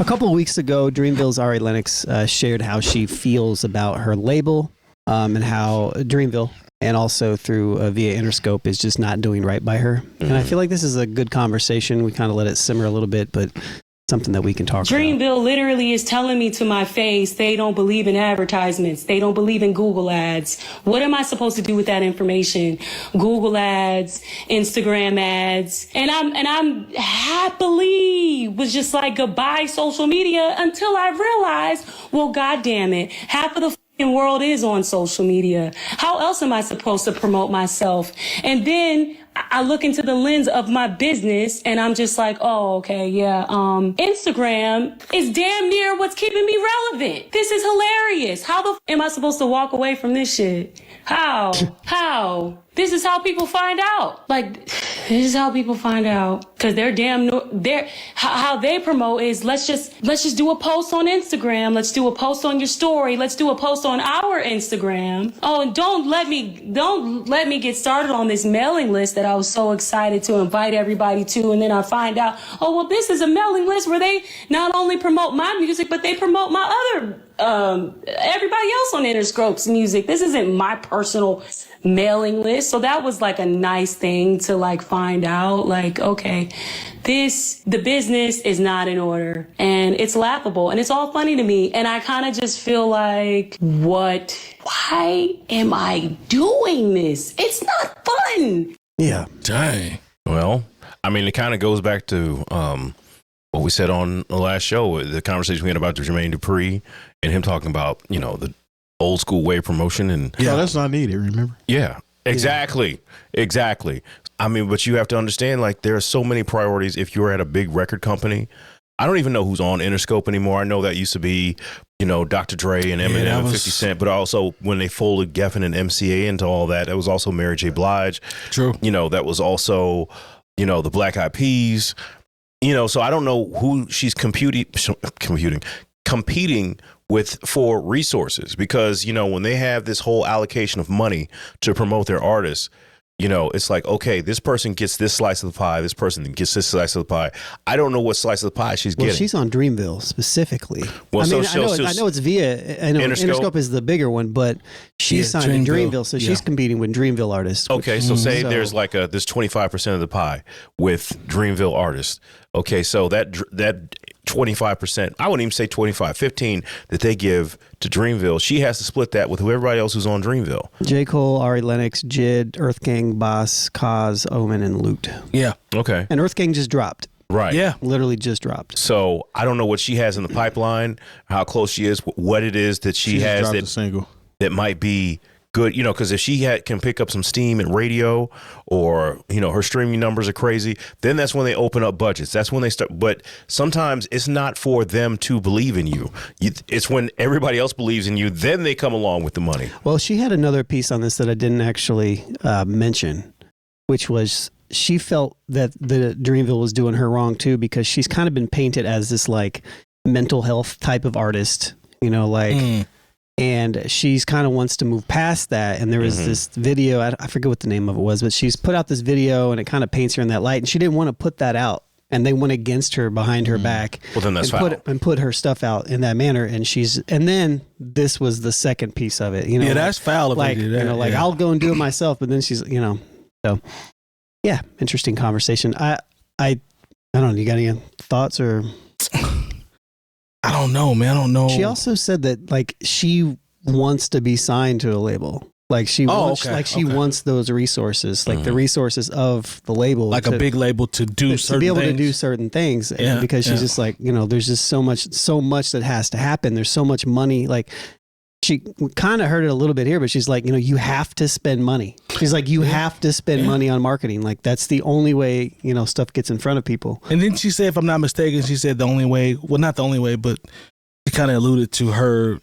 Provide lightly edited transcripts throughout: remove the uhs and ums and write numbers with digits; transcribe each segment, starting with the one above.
A couple of weeks ago, Dreamville's Ari Lennox shared how she feels about her label and how Dreamville and also through via Interscope is just not doing right by her. And I feel like this is a good conversation. We kind of let it simmer a little bit, but something that we can talk about. Dreamville literally is telling me to my face they don't believe in advertisements. They don't believe in Google ads. What am I supposed to do with that information? Google ads, Instagram ads. And I'm happily was just like, goodbye social media, until I realized, well, God damn it, half of the world is on social media. How else am I supposed to promote myself? And then I look into the lens of my business and I'm just like, oh, okay, yeah. Instagram is damn near what's keeping me relevant. This is hilarious. How the am I supposed to walk away from this shit? How? This is how people find out. Like, this is how people find out. Cause how they promote is let's just do a post on Instagram. Let's do a post on your story. Let's do a post on our Instagram. Oh, and don't let me get started on this mailing list that I was so excited to invite everybody to. And then I find out, oh, well, this is a mailing list where they not only promote my music, but they promote my other, everybody else on Interscope's music. This isn't my personal mailing list. So that was like a nice thing to like find out, like, okay, the business is not in order and it's laughable and it's all funny to me. And I kind of just feel like, why am I doing this? It's not fun. Yeah. Dang. Well, I mean, it kind of goes back to what we said on the last show, the conversation we had about Jermaine Dupri and him talking about, the old school way of promotion. And yeah, that's not needed, remember? Yeah, exactly. I mean, but you have to understand, like, there are so many priorities if you're at a big record company. I don't even know who's on Interscope anymore. I know that used to be, Dr. Dre and Eminem and 50 Cent, but also when they folded Geffen and MCA into all that, it was also Mary J. Blige. True. That was also, the Black Eyed Peas. So I don't know who she's competing with for resources, because, when they have this whole allocation of money to promote their artists, it's like, okay, this person gets this slice of the pie. This person gets this slice of the pie. I don't know what slice of the pie she's getting. Well, she's on Dreamville specifically. Well, I know it's via, Interscope is the bigger one, but she's signed to Dreamville, so she's competing with Dreamville artists. Okay, so say there's like this 25% of the pie with Dreamville artists. Okay, so that 25%, I wouldn't even say 15 that they give to Dreamville, she has to split that with everybody else who's on Dreamville. J. Cole, Ari Lennox, JID, �値𝗙𝗧𝗦, 𝗏𝗏, Omen, and Lute. Yeah. Okay. And 𝗏𝗏𝗧𝗏 just dropped. Right. Yeah. Literally just dropped. So I don't know what she has in the pipeline, how close she is, what it is that she has that might be good, because if she can pick up some steam at radio, or, her streaming numbers are crazy, then that's when they open up budgets. That's when they start. But sometimes it's not for them to believe in you. It's when everybody else believes in you, then they come along with the money. Well, she had another piece on this that I didn't actually mention, which was she felt that the Dreamville was doing her wrong too, because she's kind of been painted as this like mental health type of artist, and she's kind of wants to move past that. And there was this video, I forget what the name of it was, but she's put out this video and it kind of paints her in that light, and she didn't want to put that out. And they went against her behind her back. Well, then that's and put her stuff out in that manner. And then this was the second piece of it. Yeah, that's foul. If like, they do that. I'll go and do it myself. But then she's, so yeah, interesting conversation. I don't know. You got any thoughts or? I don't know, man. I don't know. She also said that like she wants to be signed to a label. Like she wants those resources, like the resources of the label, like a big label to do certain things. To be able to do certain things. Yeah, because she's just like, there's just so much that has to happen. There's so much money. Like she kind of heard it a little bit here, but she's like, you have to spend money. She's like, you have to spend money on marketing. Like that's the only way, stuff gets in front of people. And then she said, if I'm not mistaken, she said the only way, well, not the only way, but she kind of alluded to her,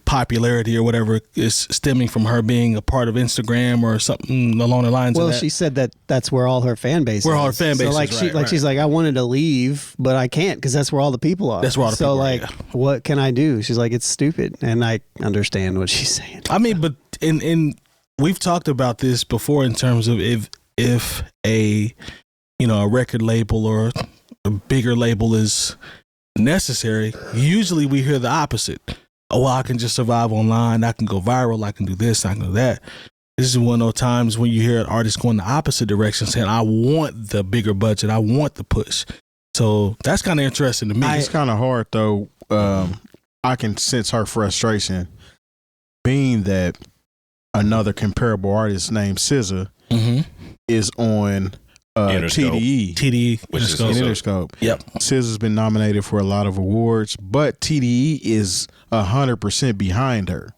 popularity or whatever is stemming from her being a part of Instagram or something along the lines of that. Well, she said that that's where all her fan base is. Where all her fan base is, she's like, I wanted to leave, but I can't because that's where all the people are. That's where all the people are. So what can I do? She's like, it's stupid. And I understand what she's saying. I mean, but in we've talked about this before in terms of if a record label or a bigger label is necessary, usually we hear the opposite. Oh, well, I can just survive online. I can go viral. I can do this. I can do that. This is one of those times when you hear an artist going the opposite direction saying, I want the bigger budget. I want the push. So that's kind of interesting to me. It's kind of hard, though. I can sense her frustration being that another comparable artist named 𝗑𝗔𝗥𝗧𝗦 is on Interscope. TDE, which is Interscope. Yep. 𝗑𝗧𝗦's been nominated for a lot of awards, but TDE is 100% behind her.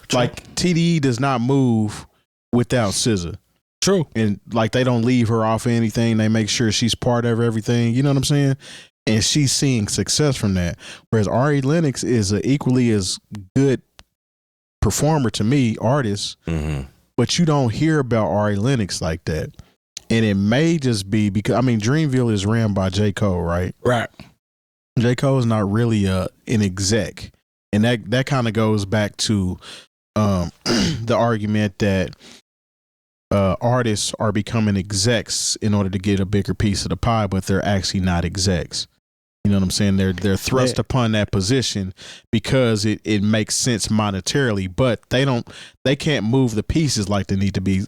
True. Like, TDE does not move without 𝗑𝗧𝗦. True. And like, they don't leave her off of anything. They make sure she's part of everything. You know what I'm saying? And she's seeing success from that. Whereas Ari Lennox is an equally as good performer to me, artist, but you don't hear about Ari Lennox like that. And it may just be because, I mean, Dreamville is ran by J. Cole, right? Right. J. Cole is not really an exec. And that kind of goes back to the argument that artists are becoming execs in order to get a bigger piece of the pie, but they're actually not execs. You know what I'm saying? They're thrust upon that position because it makes sense monetarily, but they can't move the pieces like they need to be.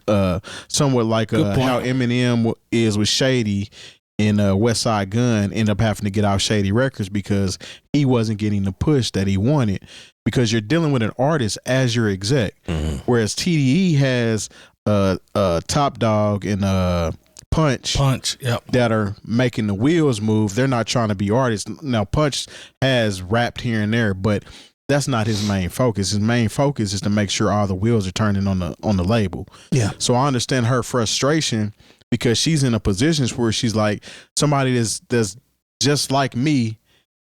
Somewhat like how Eminem is with Shady and West Side Gun ended up having to get off Shady Records because he wasn't getting the push that he wanted, because you're dealing with an artist as your exec. Whereas TDE has Top Dog and Punch, yep, that are making the wheels move. They're not trying to be artists. Now, Punch has rapped here and there, but that's not his main focus. His main focus is to make sure all the wheels are turning on the label. Yeah. So I understand her frustration because she's in a position where she's like, somebody that's just like me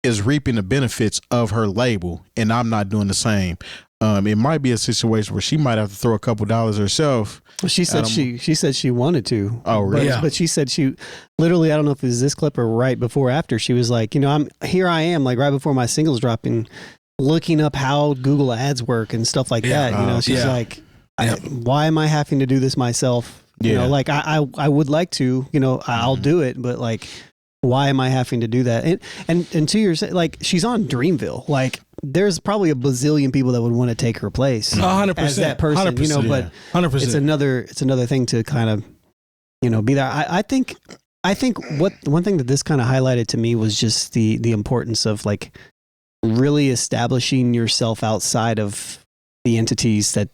is reaping the benefits of her label, and I'm not doing the same. It might be a situation where she might have to throw a couple dollars herself. Well, she said she said she wanted to. Oh, really? But she said she literally, I don't know if it was this clip or right before or after, she was like, I am like right before my singles dropping, looking up how Google ads work and stuff like that. She's like, why am I having to do this myself? You know, like I would like to, I'll do it, but like, why am I having to do that? And 2 years, like, she's on Dreamville. Like, there's probably a bazillion people that would want to take her place 100%, as that person, 100%, but 100%. It's another thing to kind of, be there. I think one thing that this kind of highlighted to me was just the importance of like really establishing yourself outside of the entities that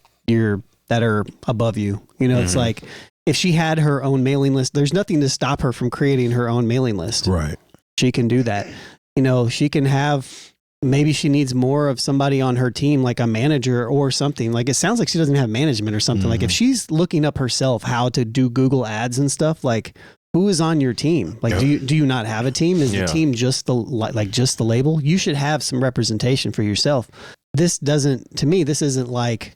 are above you. It's like, if she had her own mailing list, there's nothing to stop her from creating her own mailing list. Right. She can do that. She can have, maybe she needs more of somebody on her team, like a manager or something. Like, it sounds like she doesn't have management or something. Like, if she's looking up herself how to do Google ads and stuff, like, who is on your team? Like, do you not have a team? Is the team just just the label? You should have some representation for yourself. To me, this isn't like,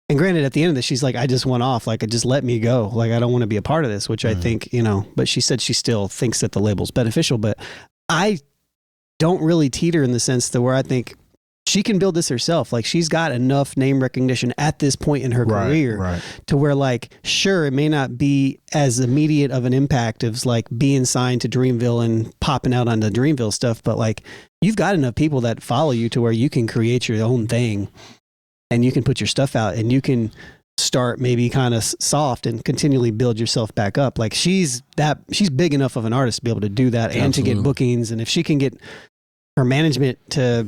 and granted, at the end of this, she's like, I just went off. Like, just let me go. Like, I don't want to be a part of this, which I think, but she said she still thinks that the label's beneficial. But I don't really teeter in the sense that where I think she can build this herself. Like, she's got enough name recognition at this point in her career to where, like, sure, it may not be as immediate of an impact as like being signed to Dreamville and popping out on the Dreamville stuff. But like, you've got enough people that follow you to where you can create your own thing. And you can put your stuff out, and you can start maybe kind of soft and continually build yourself back up. Like, she's big enough of an artist to be able to do that and to get bookings. And if she can get her management to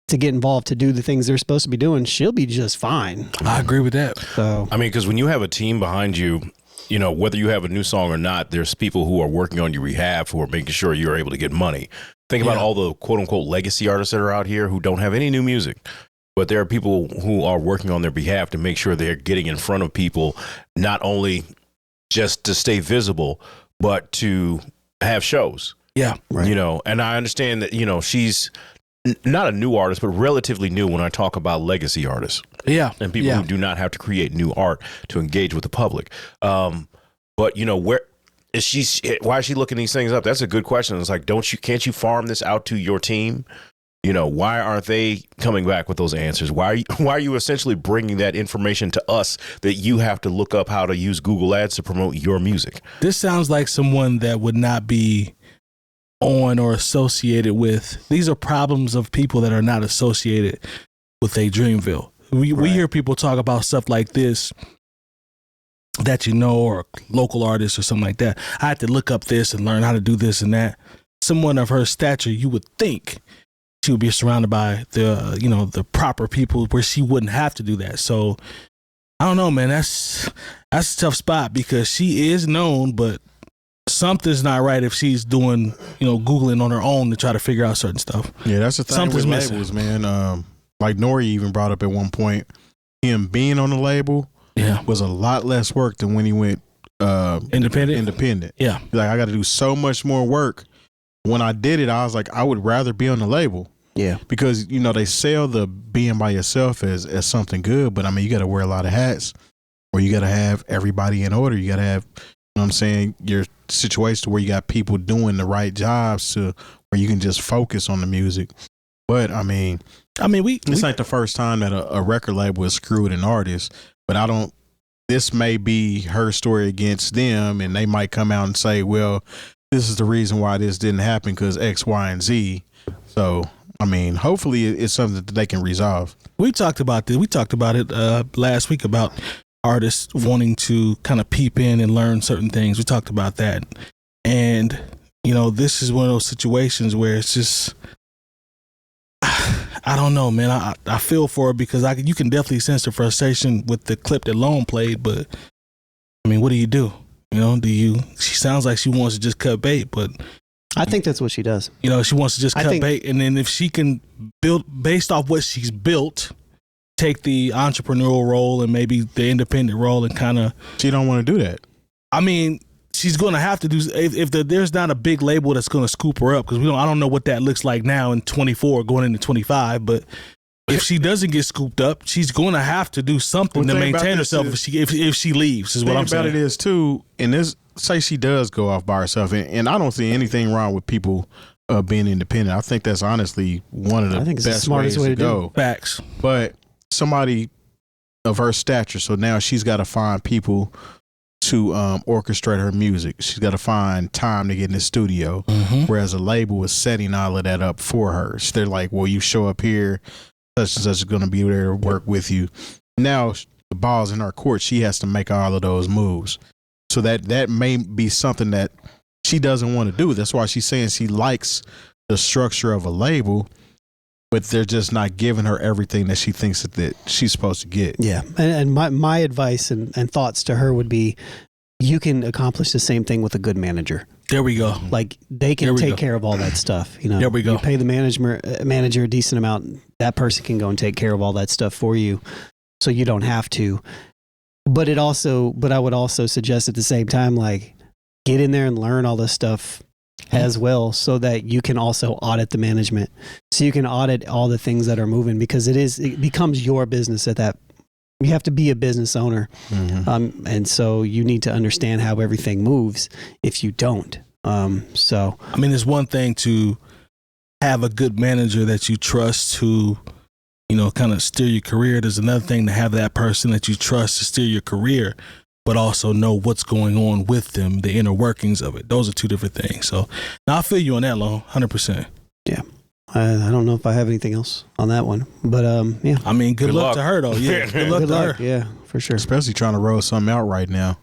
get involved to do the things they're supposed to be doing, she'll be just fine. I agree with that. So, I mean, because when you have a team behind you, whether you have a new song or not, there's people who are working on your behalf who are making sure you're able to get money. Think about all the quote unquote legacy artists that are out here who don't have any new music. But there are people who are working on their behalf to make sure they're getting in front of people, not only just to stay visible, but to have shows. Yeah. Right. And I understand that, she's not a new artist, but relatively new when I talk about legacy artists. Yeah. And people who do not have to create new art to engage with the public. But, where is why is she looking these things up? That's a good question. It's like, can't you farm this out to your team? Why aren't they coming back with those answers? Why are you essentially bringing that information to us that you have to look up how to use Google Ads to promote your music? This sounds like someone that would not be on or associated with. These are problems of people that are not associated with a Dreamville. We hear people talk about stuff like this that you know, or local artists or something like that. I had to look up this and learn how to do this and that. Someone of her stature, you would think she would be surrounded by the proper people where she wouldn't have to do that. So I don't know, man. That's a tough spot because she is known, but something's not right if she's doing, Googling on her own to try to figure out certain stuff. Yeah, that's the thing Something's with labels, man. Like Nori even brought up at one point, him being on the label was a lot less work than when he went independent. Yeah. Like, I got to do so much more work. When I did it, I was like, I would rather be on the label. Yeah. Because, they sell the being by yourself as something good, but I mean, you got to wear a lot of hats, or you got to have everybody in order. You got to have, I'm saying, your situation where you got people doing the right jobs to where you can just focus on the music. But I mean, this ain't the first time that a record label has screwed an artist, but this may be her story against them, and they might come out and say, well, this is the reason why this didn't happen because X, Y, and Z. So, I mean, hopefully it's something that they can resolve. We talked about this. We talked about it last week about artists wanting to kind of peep in and learn certain things. We talked about that. And, this is one of those situations where it's just, I don't know, man. I feel for her because you can definitely sense the frustration with the clip that Lone played, but I mean, what do you do? She sounds like she wants to just cut bait, but I think that's what she does. She wants to just cut bait, and then if she can build based off what she's built, take the entrepreneurial role and maybe the independent role and kind of. She don't want to do that. I mean, she's going to have to do if there's not a big label that's going to scoop her up, because I don't know what that looks like now in 24 going into 25, but if she doesn't get scooped up, she's going to have to do something to maintain herself if she leaves. Is what I'm saying. The thing about it is too, and this say she does go off by herself, and I don't see anything wrong with people being independent. I think that's honestly one of the best ways to go. Facts. But somebody of her stature, so now she's got to find people to orchestrate her music. She's got to find time to get in the studio, whereas a label is setting all of that up for her. So they're like, well, you show up here, such and such is going to be there to work with you. Now the ball's in her court. She has to make all of those moves. So that may be something that she doesn't want to do. That's why she's saying she likes the structure of a label, but they're just not giving her everything that she thinks that she's supposed to get. Yeah. And my advice and thoughts to her would be, you can accomplish the same thing with a good manager. There we go. Like, they can take care of all that stuff. There we go. You pay the manager a decent amount. That person can go and take care of all that stuff for you, so you don't have to. But I would also suggest at the same time, like, get in there and learn all this stuff as well, so that you can also audit the management. So you can audit all the things that are moving, because it becomes your business at that. You have to be a business owner. And so you need to understand how everything moves if you don't. So, I mean, it's one thing to have a good manager that you trust to, kind of steer your career. There's another thing to have that person that you trust to steer your career, but also know what's going on with them, the inner workings of it. Those are two different things. So now I feel you on that, Lone, 100%. Yeah. I don't know if I have anything else on that one, but yeah. I mean, good luck to her though. Yeah, good luck to her. Yeah, for sure. Especially trying to roll something out right now.